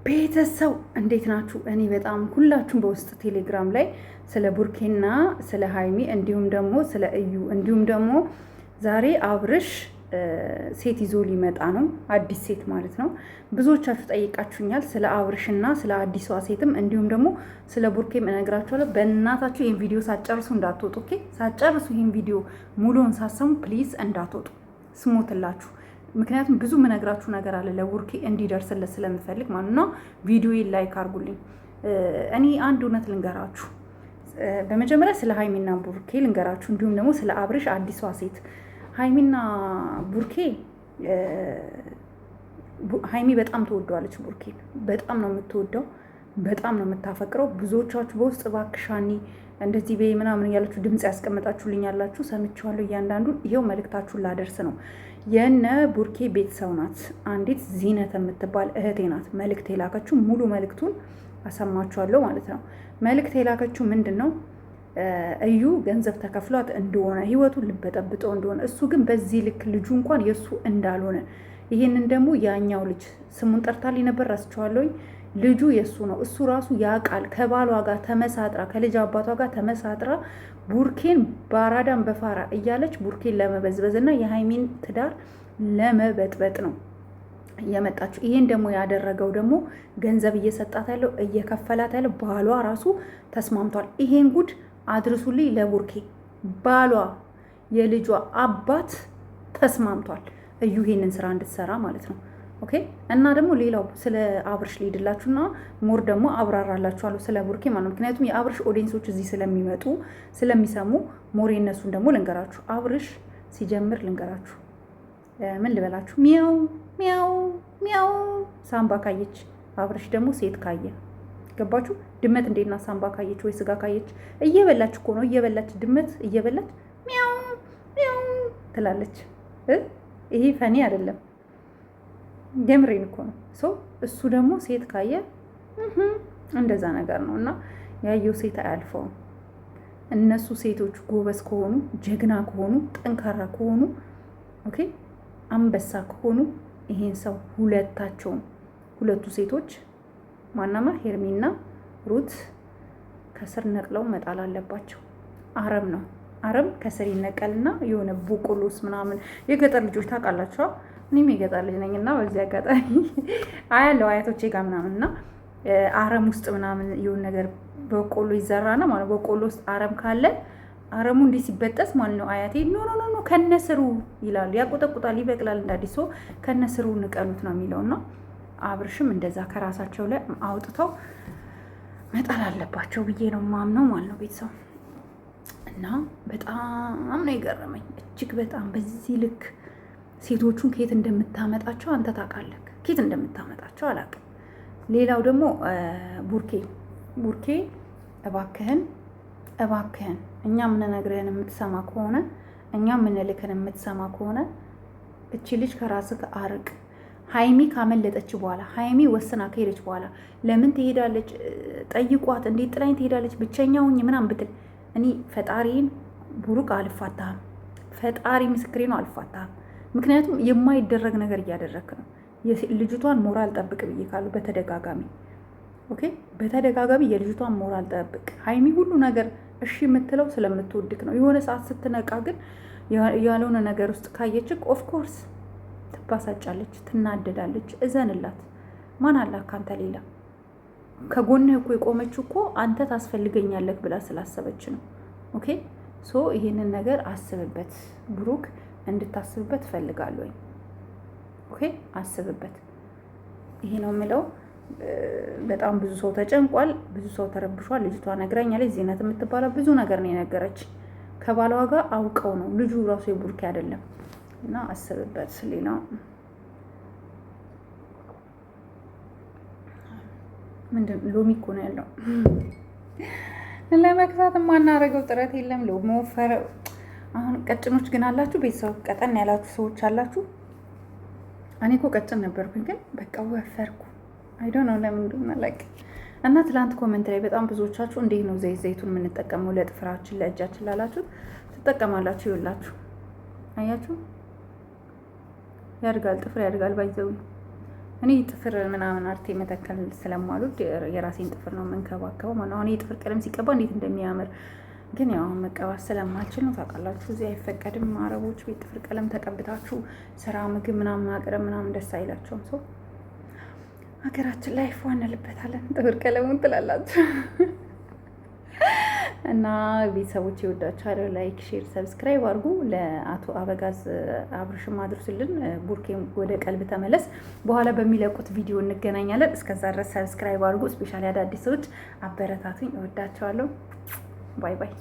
ቤተሰብ እንዴት ናችሁ? እኔ በጣም ሁላችሁም በውስጥ ቴሌግራም ላይ ስለ ቡርኬና ስለ ሀይሚ እንዲሁም ደግሞ ስለ እዩ እንዲሁም ደግሞ ዛሬ አብርሽ ሴት ይዞ ሊመጣ ነው፣ አዲስ ሴት ማለት ነው። ብዙዎቻችሁ ጠይቃችሁኛል ስለ አብርሽና ስለ አዲሷ ሴትም እንዲሁም ደግሞ ስለ ቡርኬም እነግራችኋለሁ። በእናታችሁ ይህን ቪዲዮ ሳጨርሱ እንዳትወጡ፣ ኦኬ? ሳጨርሱ ይህን ቪዲዮ ሙሉውን ሳሰሙ ፕሊዝ እንዳትወጡ፣ ስሞትላችሁ። ምክንያቱም ብዙ ምነግራችሁ ነገር አለ ለቡርኬ እንዲደርስለት ስለምፈልግ ማለት ነው። ቪዲዮዬን ላይክ አድርጉልኝ። እኔ አንድ እውነት ልንገራችሁ። በመጀመሪያ ስለ ሀይሚና ቡርኬ ልንገራችሁ፣ እንዲሁም ደግሞ ስለ አብርሽ አዲሷ ሴት። ሀይሚና ቡርኬ ሀይሚ በጣም ትወደዋለች ቡርኬን፣ በጣም ነው የምትወደው፣ በጣም ነው የምታፈቅረው። ብዙዎቻችሁ በውስጥ እባክሻኒ እንደዚህ በይ ምናምን እያላችሁ ድምፅ ያስቀምጣችሁልኝ ያላችሁ ሰምቼዋለሁ። እያንዳንዱ ይሄው መልእክታችሁን ላደርስ ነው። የነ ቡርኬ ቤተሰብ ናት አንዲት ዚነት የምትባል እህቴ ናት መልእክት የላከችው። ሙሉ መልእክቱን አሰማችኋለሁ ማለት ነው። መልእክት የላከችው ምንድን ነው? እዩ ገንዘብ ተከፍሏት እንደሆነ ህይወቱን ልበጠብጠው እንደሆነ፣ እሱ ግን በዚህ ልክ ልጁ እንኳን የእሱ እንዳልሆነ፣ ይህንን ደግሞ ያኛው ልጅ ስሙን ጠርታልኝ ነበር ረስቼዋለሁኝ። ልጁ የእሱ ነው፣ እሱ ራሱ ያውቃል። ከባሏ ጋር ተመሳጥራ ከልጅ አባቷ ጋር ተመሳጥራ ቡርኬን ባራዳን በፋራ እያለች ቡርኬን ለመበዝበዝ እና የሀይሚን ትዳር ለመበጥበጥ ነው እየመጣችሁ። ይሄን ደግሞ ያደረገው ደግሞ ገንዘብ እየሰጣት ያለው እየከፈላት ያለው ባሏ ራሱ ተስማምቷል። ይሄን ጉድ አድርሱልኝ ለቡርኬ። ባሏ የልጇ አባት ተስማምቷል እዩ ይሄንን ስራ እንድትሰራ ማለት ነው። ኦኬ። እና ደግሞ ሌላው ስለ አብርሽ ሊሄድላችሁና ሞር ደግሞ አብራራላችኋለሁ ስለ ቡርኬ ማለት ነው። ምክንያቱም የአብርሽ ኦዲየንሶች እዚህ ስለሚመጡ ስለሚሰሙ ሞር የነሱን ደግሞ ልንገራችሁ። አብርሽ ሲጀምር ልንገራችሁ፣ ምን ልበላችሁ፣ ሚያው ሚያው ሚያው ሳምባ ካየች፣ አብርሽ ደግሞ ሴት ካየ፣ ገባችሁ? ድመት እንዴትና ሳምባ ካየች ወይ ስጋ ካየች እየበላች እኮ ነው፣ እየበላች ድመት እየበላች ሚያው ሚያው ትላለች። ይሄ ፈኒ አይደለም፣ የምሬን እኮ ነው። እሱ ደግሞ ሴት ካየ እንደዛ ነገር ነው። እና ያየው ሴት አያልፈውም። እነሱ ሴቶች ጎበዝ ከሆኑ፣ ጀግና ከሆኑ፣ ጠንካራ ከሆኑ፣ ኦኬ አንበሳ ከሆኑ ይሄን ሰው ሁለቱ ሴቶች ማናማ ሄርሚና ሩት ከስር ነቅለው መጣል አለባቸው። አረም ነው፣ አረም ከስር ይነቀልና የሆነ ቦቆሎስ ምናምን የገጠር ልጆች ታውቃላችሁ። እኔም የገጠር ልጅ ነኝ እና በዚህ አጋጣሚ አያለው አያቶቼ ጋር ምናምን እና አረም ውስጥ ምናምን የሆነ ነገር በቆሎ ይዘራና ማለት በቆሎ ውስጥ አረም ካለ አረሙ እንዲህ ሲበጠስ ማለት ነው። አያቴ ኖ ኖ ኖ ከነስሩ ይላሉ፣ ያቆጠቁጣል፣ ይበቅላል እንዳዲስ ሰው ከነስሩ ንቀሉት ነው የሚለውና አብርሽም እንደዛ ከራሳቸው ላይ አውጥተው መጣል አለባቸው ብዬ ነው ማምነው ማለት ነው ቤተሰብ። እና በጣም ነው የገረመኝ እጅግ በጣም በዚህ ልክ ሴቶቹን ከየት እንደምታመጣቸው አንተ ታውቃለህ፣ ከየት እንደምታመጣቸው አላውቅም። ሌላው ደግሞ ቡርኬ እባክህን እኛ የምንነግርህን የምትሰማ ከሆነ እኛ የምንልክን የምትሰማ ከሆነ እቺ ልጅ ከራስህ አርቅ። ሀይሚ ካመለጠች በኋላ ሀይሚ ወስና ከሄደች በኋላ ለምን ትሄዳለች? ጠይቋት። እንዴት ጥላኝ ትሄዳለች? ብቸኛ ሁኝ ምናምን ብትል እኔ ፈጣሪን ቡሩክ አልፋታህም። ፈጣሪ ምስክሬ ነው፣ አልፋታህም። ምክንያቱም የማይደረግ ነገር እያደረክ ነው። ልጅቷን ሞራል ጠብቅ ብዬ ካሉ በተደጋጋሚ ኦኬ፣ በተደጋጋሚ የልጅቷን ሞራል ጠብቅ። ሀይሚ ሁሉ ነገር እሺ የምትለው ስለምትወድቅ ነው። የሆነ ሰዓት ስትነቃ ግን ያልሆነ ነገር ውስጥ ካየችክ ኦፍኮርስ ትባሳጫለች፣ ትናደዳለች። እዘንላት። ማን አላህ ካንተ ሌላ? ከጎንህ እኮ የቆመች እኮ አንተ ታስፈልገኛለህ ብላ ስላሰበች ነው። ኦኬ ይሄንን ነገር አስብበት ብሩክ፣ እንድታስብበት እፈልጋለሁ። ኦኬ አስብበት። ይሄ ነው የምለው። በጣም ብዙ ሰው ተጨንቋል፣ ብዙ ሰው ተረብሿል። ልጅቷ ነግራኛለች፣ ዜናት የምትባለው ብዙ ነገር ነው የነገረች። ከባሏ ጋር አውቀው ነው፣ ልጁ ራሱ የቡርኬ አይደለም። እና አስብበት። ሌላ ምንድን ሎሚ እኮ ነው ያለው። ለመግዛት የማናደርገው ጥረት የለም። ለመወፈር አሁን ቀጭኖች ግን አላችሁ ቤተሰብ፣ ቀጠን ያላችሁ ሰዎች አላችሁ። እኔ እኮ ቀጭን ነበርኩኝ ግን በቃ ወፈርኩ። አይዶን ነው ለምን እንደሆነ ላይክ እና ትላንት ኮሜንት ላይ በጣም ብዙዎቻችሁ እንዴት ነው ዘይቱን የምንጠቀመው ለጥፍራችን ለእጃችን ላላችሁ ትጠቀማላችሁ። ይኸውላችሁ አያችሁ ያድጋል፣ ጥፍር ያድጋል። ባይዘው እኔ ጥፍር ምናምን አርቴ መተከል ስለማሉድ የራሴን ጥፍር ነው የምንከባከበው ማለት ነው። አሁን የጥፍር ቀለም ሲቀባ እንዴት እንደሚያምር ግን ያው መቀባት ስለማልችል ነው ታውቃላችሁ። እዚህ አይፈቀድም። አረቦች ቤት ጥፍር ቀለም ተቀብታችሁ ስራ፣ ምግብ ምናምን አቅረብ ምናምን ደስ አይላቸውም። ሰው ሀገራችን ላይ እንልበታለን ጥፍር ቀለሙን ትላላችሁ። እና ቤተሰቦች ይወዳችኋለሁ። ላይክ፣ ሼር፣ ሰብስክራይብ አድርጉ። ለአቶ አበጋዝ አብርሽም አድርሱልን። ቡርኬም ወደ ቀልብ ተመለስ። በኋላ በሚለቁት ቪዲዮ እንገናኛለን። እስከዛ ድረስ ሰብስክራይብ አድርጉ። ስፔሻሊ አዳዲስ ሰዎች አበረታቱኝ። እወዳችኋለሁ። ባይ ባይ።